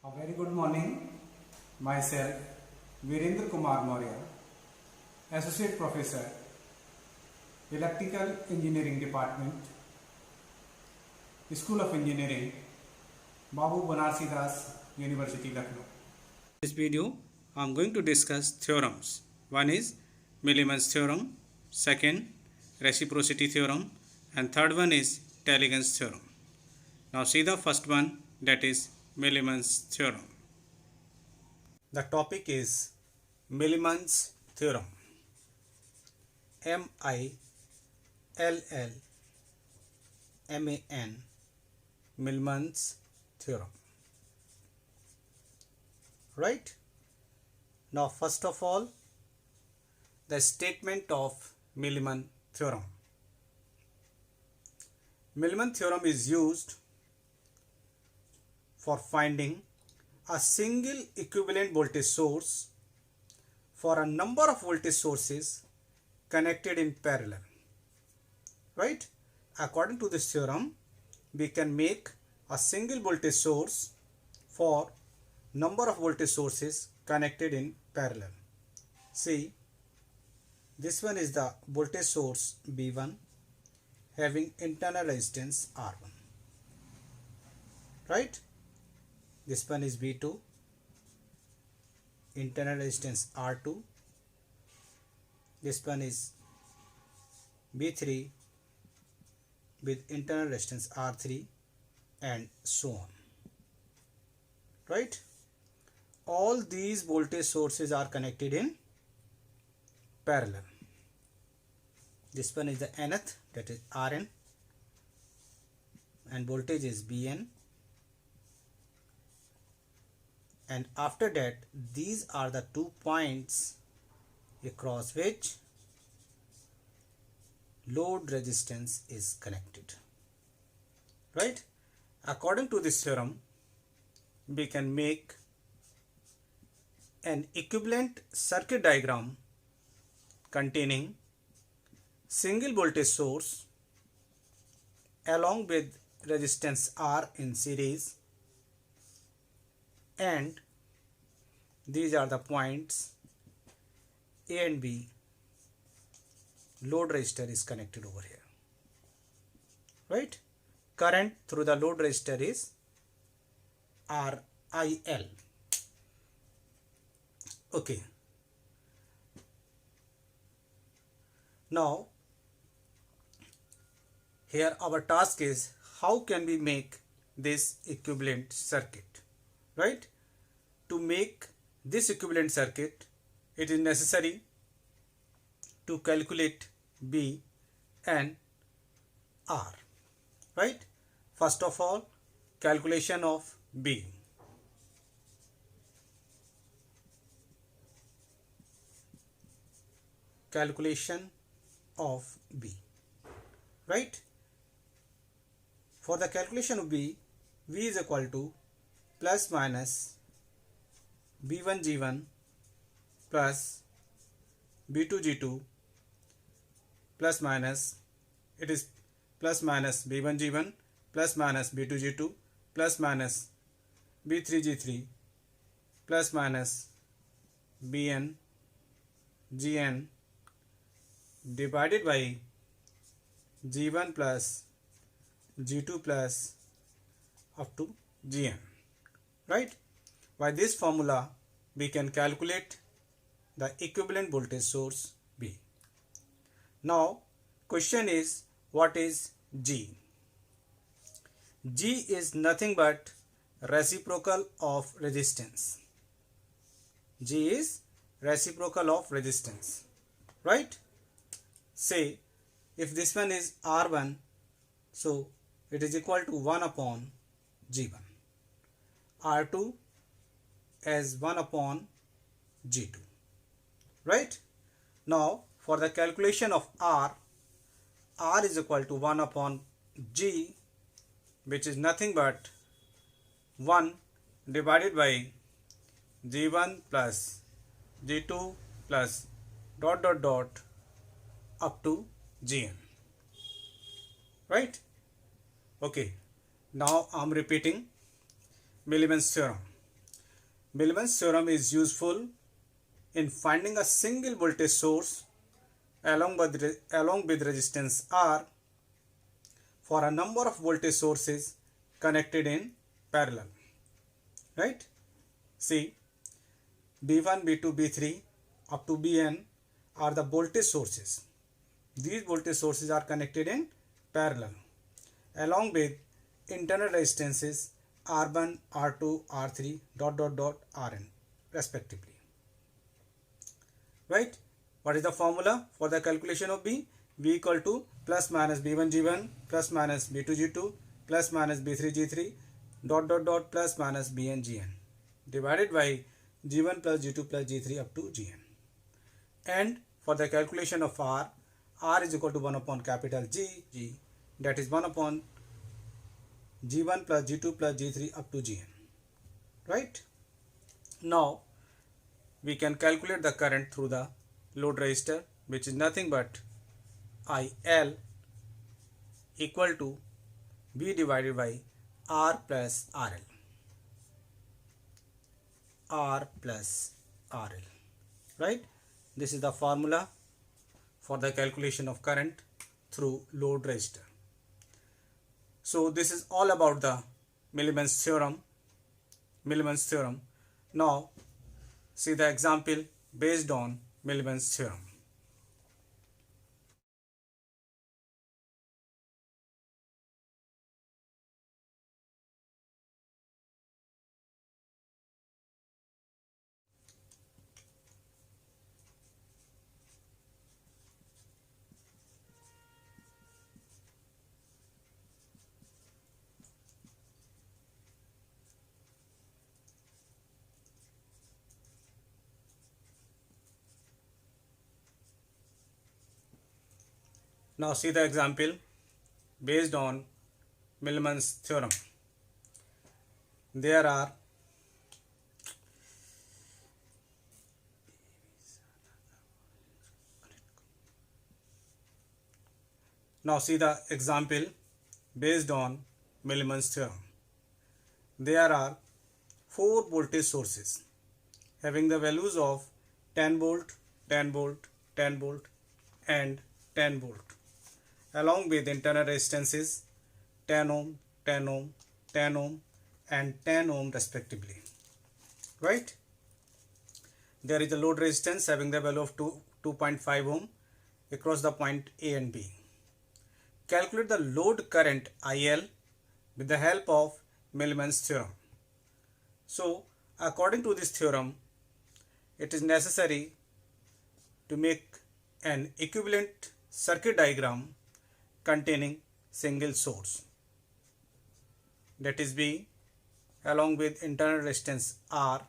A very good morning. Myself, Virendra Kumar Maurya, Associate Professor, Electrical Engineering Department, School of Engineering, Babu Banarsi Das University, Lucknow. In this video, I am going to discuss theorems. One is Milliman's theorem, second, reciprocity theorem, and third one is Tailligans theorem. Now see the first one, that is Milliman's theorem. The topic is Milliman's theorem. M-I-L-L-M-A-N, Milliman's theorem. Right? Now first of all, the statement of Milliman theorem. Milliman theorem is used for finding a single equivalent voltage source for a number of voltage sources connected in parallel. Right? According to this theorem, we can make a single voltage source for number of voltage sources connected in parallel. See, this one is the voltage source B1 having internal resistance R1. Right? This one is B2, internal resistance R2. This one is B3 with internal resistance R3, and so on. Right? All these voltage sources are connected in parallel. This one is the nth, that is Rn, and voltage is Bn. And after that, these are the 2 points across which load resistance is connected. Right? According to this theorem, we can make an equivalent circuit diagram containing single voltage source along with resistance R in series, and these are the points A and B. Load resistor is connected over here. Right? Current through the load resistor is RIL. Okay. Now, here our task is how can we make this equivalent circuit. Right? To make this equivalent circuit, it is necessary to calculate B and R. Right? First of all, calculation of B. Calculation of B. Right? For the calculation of B, V is equal to plus minus B1 G1 plus B2 G2 plus minus, it is plus minus B1 G1 plus minus B2 G2 plus minus B3 G3 plus minus Bn Gn divided by G1 plus G2 plus up to Gn. Right? By this formula, we can calculate the equivalent voltage source B. Now, question is, what is G? G is nothing but reciprocal of resistance. G is reciprocal of resistance. Right? Say, if this one is R1, so it is equal to 1 upon G1. R2 as 1 upon G2. Right? Now, for the calculation of R is equal to 1 upon G, which is nothing but 1 divided by G1 plus G2 plus dot dot dot up to Gn. Right? Okay. Now I am repeating Milliman's theorem. Millman's theorem is useful in finding a single voltage source along with resistance R for a number of voltage sources connected in parallel. Right? See, B1, B2, B3 up to Bn are the voltage sources. These voltage sources are connected in parallel along with internal resistances R1, R2, R3 Rn respectively. Right? What is the formula for the calculation of B? V equal to plus minus B1 G1 plus minus B2 G2 plus minus B3 G3 plus minus Bn Gn divided by G1 plus G2 plus G3 up to Gn. And for the calculation of R, R is equal to 1 upon capital G, that is 1 upon G1 plus G2 plus G3 up to Gn. Right? Now, we can calculate the current through the load resistor, which is nothing but IL equal to V divided by R plus RL. R plus RL. Right? This is the formula for the calculation of current through load resistor. So this is all about the Millman's theorem. Now see the example based on Millman's theorem. Now see the example based on Millman's theorem. There are now see the example based on Millman's theorem. There are 4 voltage sources having the values of 10 volt, 10 volt, 10 volt and 10 volt along with internal resistances 10 ohm, 10 ohm, 10 ohm and 10 ohm respectively. Right? There is a load resistance having the value of 2.5 ohm across the point A and B. Calculate the load current IL with the help of Millman's theorem. So, according to this theorem, it is necessary to make an equivalent circuit diagram containing single source, that is B, along with internal resistance R,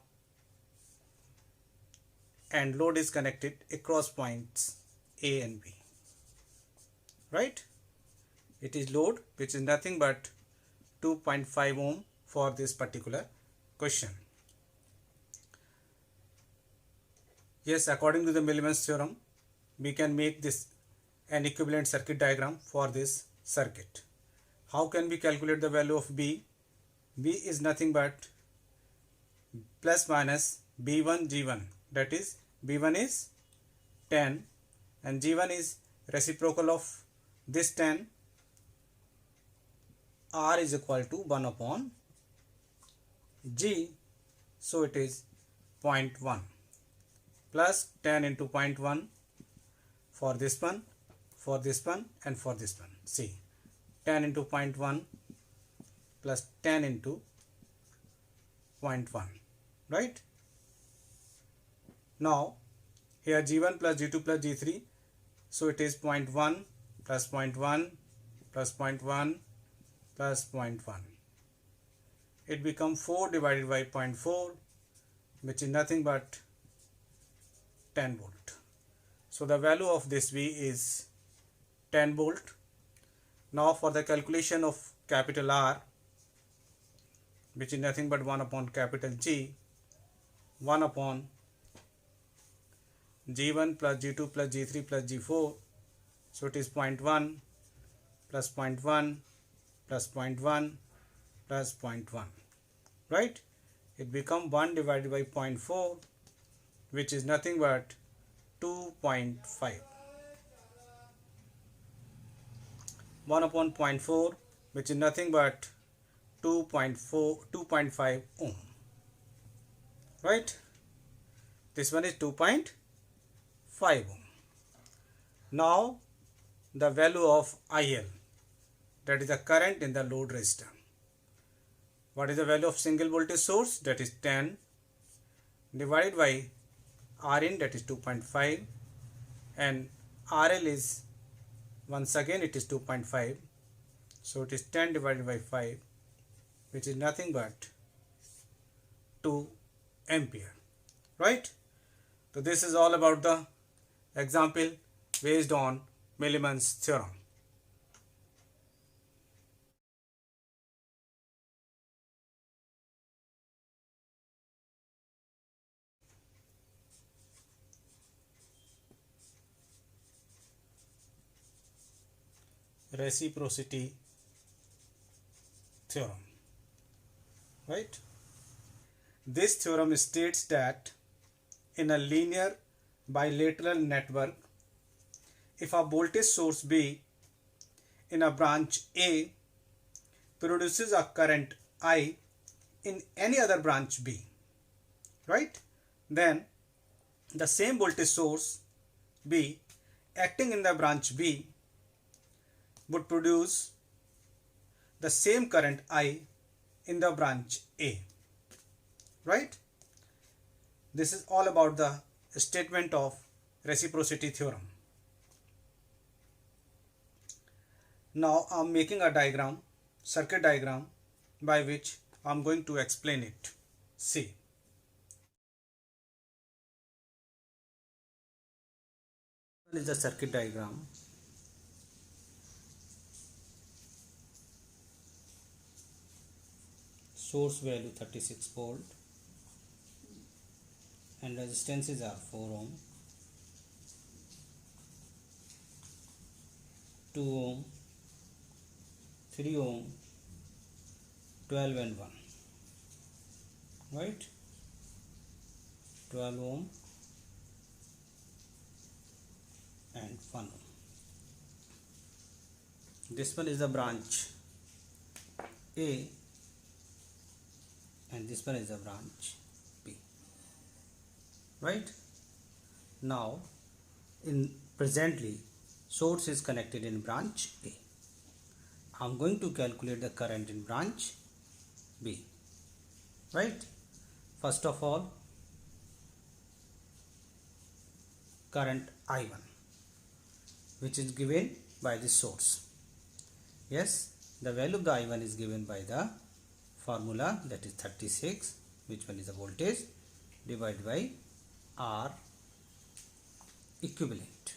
and load is connected across points A and B. Right? It is load which is nothing but 2.5 ohm for this particular question. Yes, according to the Millman's theorem, we can make this an equivalent circuit diagram for this circuit. How can we calculate the value of B? B is nothing but plus minus B1 G1, that is B1 is 10 and G1 is reciprocal of this 10. R is equal to 1 upon G, so it is 0.1 plus 10 into 0.1 for this one, for this one and for this one. See, 10 into 0.1 plus 10 into 0.1, right? Now here G1 plus G2 plus G3, so it is 0.1 plus 0.1 plus 0.1 plus 0.1. It becomes 4 divided by 0.4, which is nothing but 10 volt. So the value of this V is 10 volt. Now for the calculation of capital R, which is nothing but 1 upon capital G, 1 upon G1 plus G2 plus G3 plus G4, so it is 0.1 plus 0.1 plus 0.1 plus 0.1, right? it become 1 divided by 0.4, which is nothing but 2.5. 1 upon 0.4, which is nothing but 2.5 ohm. Right? This one is 2.5 ohm. Now the value of IL, that is the current in the load resistor. What is the value of single voltage source? That is 10 divided by Rin, that is 2.5, and RL is, once again it is 2.5, so it is 10 divided by 5, which is nothing but 2 ampere. Right? So this is all about the example based on Millman's theorem. Reciprocity theorem. Right? This theorem states that in a linear bilateral network, if a voltage source B in a branch A produces a current I in any other branch B, right, then the same voltage source B acting in the branch B would produce the same current I in the branch A. Right? This is all about the statement of reciprocity theorem. Now I am making a diagram, circuit diagram, by which I am going to explain it. See. This is the circuit diagram. Source value 36 volt and resistances are 4 ohm, 2 ohm, 3 ohm, 12 and 1. Right? 12 ohm and 1 ohm. This one is the branch A and this one is the branch B. Right? Now in presently source is connected in branch A. I am going to calculate the current in branch B. Right? First of all, current I1, which is given by the source. Yes, the value of the I1 is given by the formula, that is 36, which one is the voltage, divided by R equivalent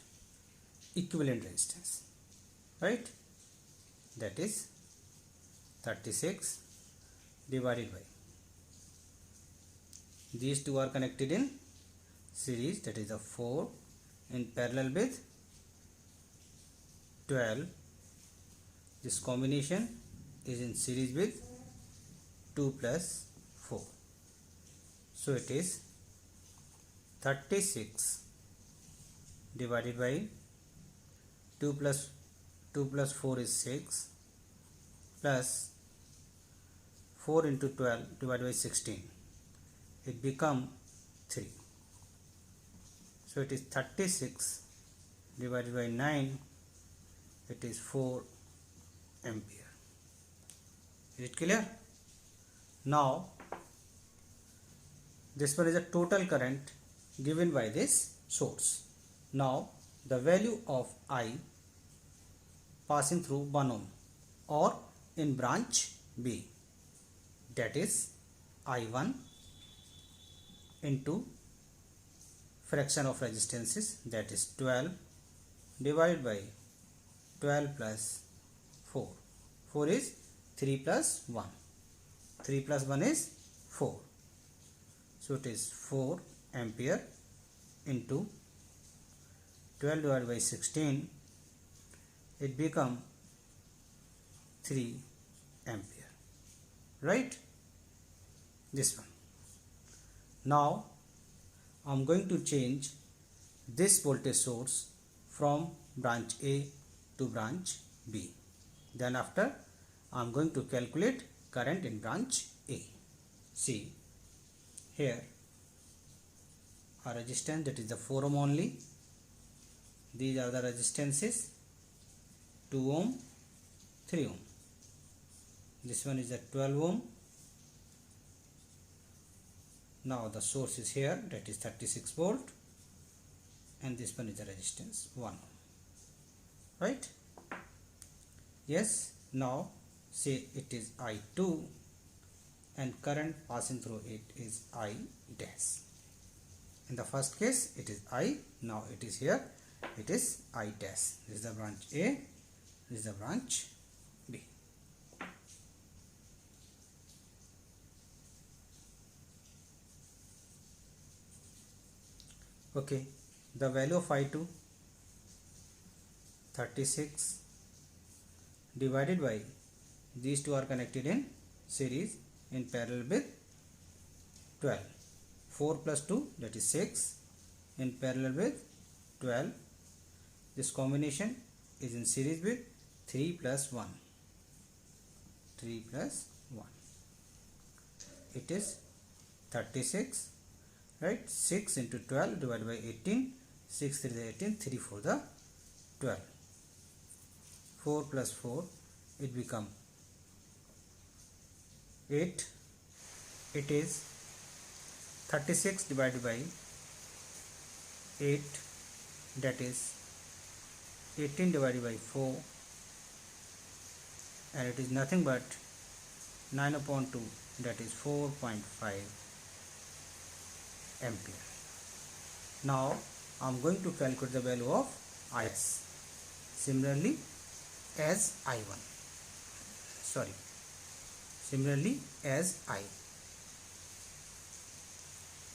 resistance. Right? That is 36 divided by, these two are connected in series, that is a 4 in parallel with 12. This combination is in series with 2 plus 4. So it is 36 divided by 2 plus 4 is 6 plus 4 into 12 divided by 16. It become 3. So it is 36 divided by 9. It is 4 ampere. Is it clear? Now this one is a total current given by this source. Now the value of I passing through 1 ohm or in branch B, that is I1 into fraction of resistances, that is 12 divided by 12 plus 4. 4 is 3 plus 1. 3 plus 1 is 4. So it is 4 ampere into 12 divided by 16. It become 3 ampere. Right? This one. Now I'm going to change this voltage source from branch A to branch B. Then after I'm going to calculate current in branch A. See here a resistance, that is the 4 ohm only. These are the resistances, 2 ohm, 3 ohm. This one is a 12 ohm. Now the source is here, that is 36 volt, and this one is the resistance 1 ohm. Right? Yes. Now say it is I2 and current passing through it is I dash. In the first case it is I, now it is here, it is I dash. This is the branch A, this is the branch B. Okay, the value of I2, 36 divided by, these two are connected in series in parallel with 12. 4 plus 2, that is 6, in parallel with 12. This combination is in series with 3 plus 1. 3 plus 1. It is 36, right? 6 into 12 divided by 18. 6 3 is 18, 3 4 the 12. 4 plus 4, it become 8. It is 36 divided by 8, that is 18 divided by 4, and it is nothing but 9 upon 2, that is 4.5 ampere. Now I am going to calculate the value of IS. Similarly as I1. Similarly as I.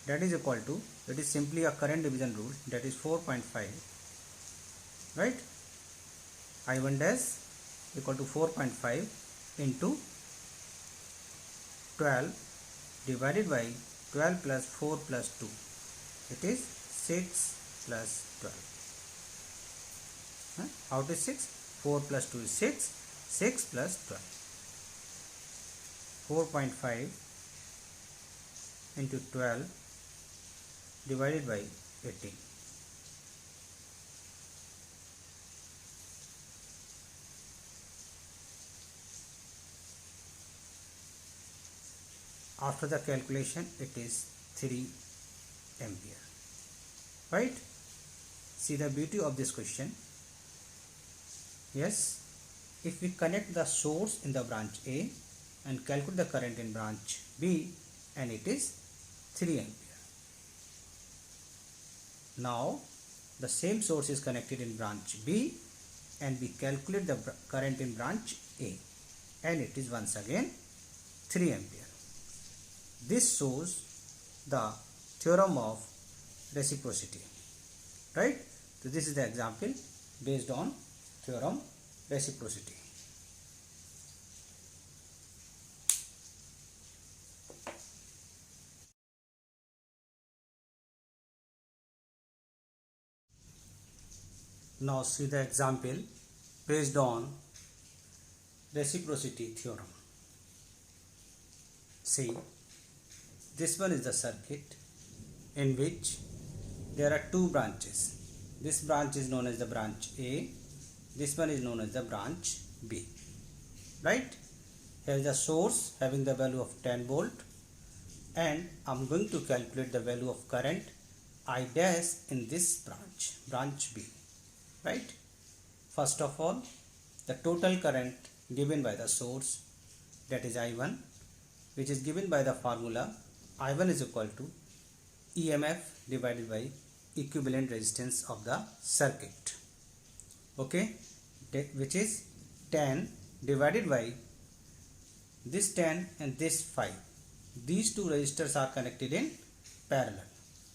That is equal to, that is simply a current division rule, that is 4.5, right? I1 dash equal to 4.5 into 12 divided by 12 plus 4 plus 2. It is 6 plus 12. How it is 6? 4 plus 2 is 6. 6 plus 12. 4.5 into 12 divided by 18. After the calculation, it is 3 ampere. Right? See the beauty of this question. Yes, if we connect the source in the branch A and calculate the current in branch B, and it is 3 ampere. Now the same source is connected in branch B and we calculate the current in branch A, and it is once again 3 ampere. This shows the theorem of reciprocity, right? So this is the example based on theorem reciprocity. Now see the example based on reciprocity theorem. See, this one is the circuit in which there are two branches. This branch is known as the branch A. This one is known as the branch B. Right? Here is the source having the value of 10 volt, and I am going to calculate the value of current I dash in this branch, branch B. Right? First of all, the total current given by the source, that is I1, which is given by the formula I1 is equal to EMF divided by equivalent resistance of the circuit. Okay, which is 10 divided by this 10 and this 5. These two resistors are connected in parallel.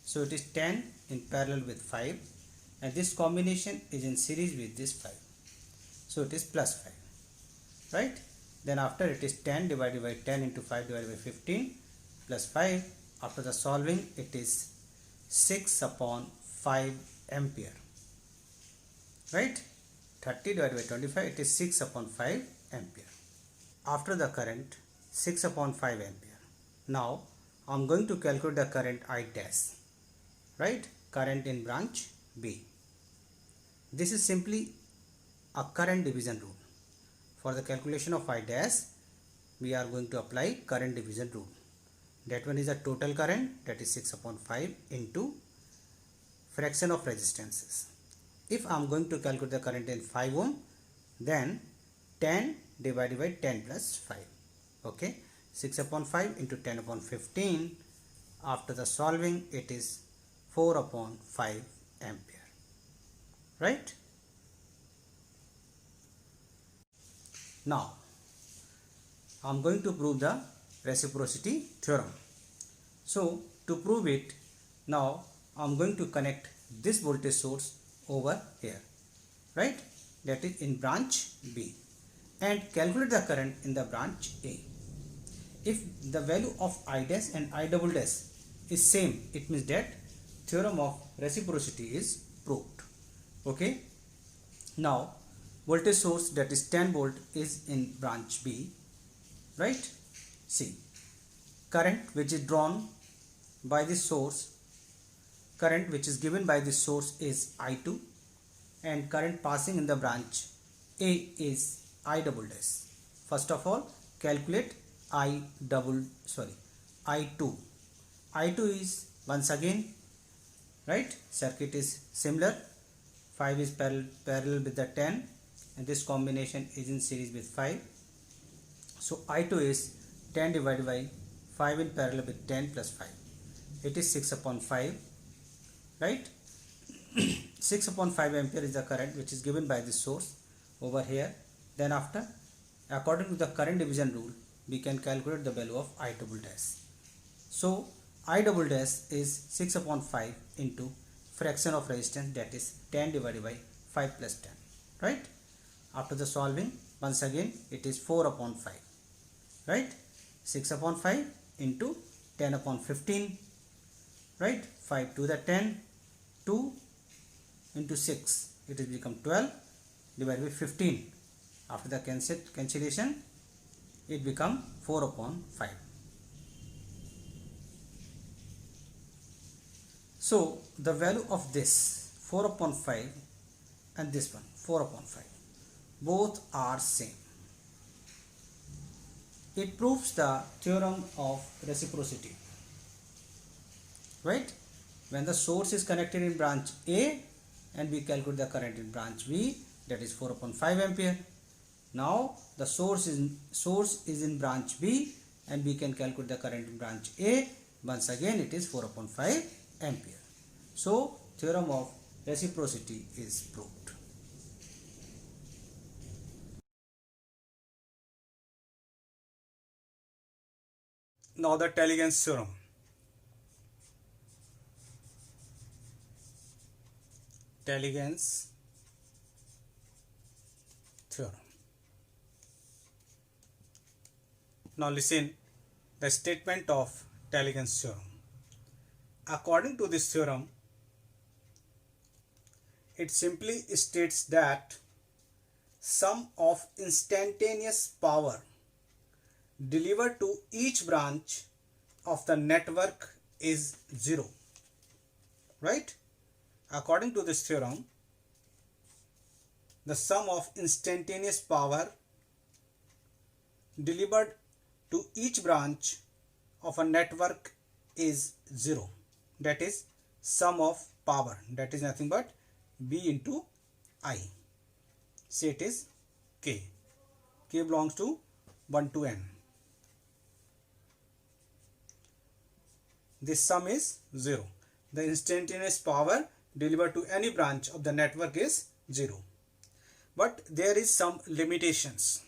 So it is 10 in parallel with 5, and this combination is in series with this 5. So it is plus 5. Right? Then after it is 10 divided by 10 into 5 divided by 15 plus 5. after the solving it is 6 upon 5 ampere, right? 30 divided by 25, it is 6 upon 5 ampere. After the current 6 upon 5 ampere. Now I am going to calculate the current I dash, right? Current in branch B. This is simply a current division rule. For the calculation of I dash, we are going to apply current division rule. That one is the total current, that is 6 upon 5 into fraction of resistances. If I am going to calculate the current in 5 ohm, then 10 divided by 10 plus 5. Okay, 6 upon 5 into 10 upon 15. After the solving, it is 4 upon 5 ampere. Right? Now, I am going to prove the reciprocity theorem. So, to prove it, now I am going to connect this voltage source over here, right? That is in branch B, and calculate the current in the branch A. If the value of I dash and I double dash is same, it means that theorem of reciprocity is proved. Okay. Now, voltage source, that is 10 volt, is in branch B, right? See, current which is drawn by this source, current which is given by this source is I2, and current passing in the branch A is I double dash. First of all, calculate I2. I2 is, once again, right, circuit is similar. 5 is parallel with the 10, and this combination is in series with 5. So I2 is 10 divided by 5 in parallel with 10 plus 5. It is 6 upon 5, right? 6 upon 5 ampere is the current which is given by this source over here. Then after, according to the current division rule, we can calculate the value of I double dash. So I double dash is 6 upon 5 into fraction of resistance, that is 10 divided by 5 plus 10, right? After the solving, once again it is 4 upon 5, right? 6 upon 5 into 10 upon 15, right? 5 to the 10, 2 into 6, it has become 12 divided by 15. After the cancellation, it become 4 upon 5. So the value of this 4 upon 5 and this one 4 upon 5, both are same. It proves the theorem of reciprocity, right? When the source is connected in branch A and we calculate the current in branch B, that is 4 upon 5 ampere. Now the source is in branch B and we can calculate the current in branch A. Once again it is 4 upon 5 ampere. So theorem of reciprocity is proved. Now the Tailligand's theorem. Tailligand's theorem. Now listen the statement of Tailligand's theorem. According to this theorem, it simply states that sum of instantaneous power delivered to each branch of the network is 0, right? According to this theorem, the sum of instantaneous power delivered to each branch of a network is 0. That is sum of power, that is nothing but B into I. Say it is K. K belongs to 1 to N. This sum is 0. The instantaneous power delivered to any branch of the network is 0. But there is some limitations,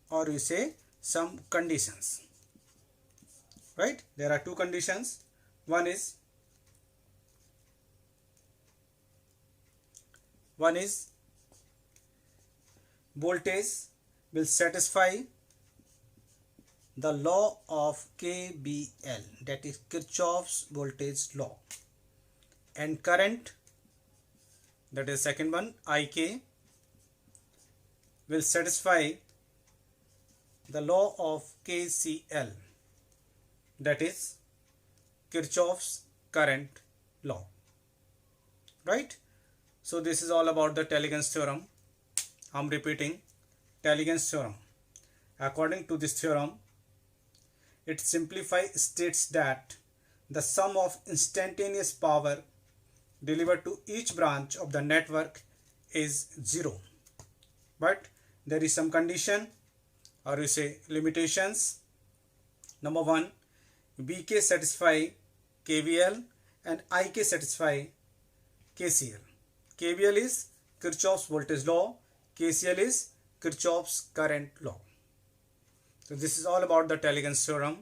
or you say some conditions, right? There are two conditions. One is voltage will satisfy the law of KVL, that is Kirchhoff's voltage law, and current, that is second one, IK, will satisfy the law of KCL, that is Kirchhoff's current law. Right? So this is all about the Teligens's theorem. I'm repeating, Teligens's theorem. According to this theorem, it simplifies states that the sum of instantaneous power delivered to each branch of the network is 0. But there is some condition, or you say limitations. Number 1, VK satisfy KVL and IK satisfy KCL. KVL is Kirchhoff's voltage law, KCL is Kirchhoff's current law. So this is all about the Teligens's theorem.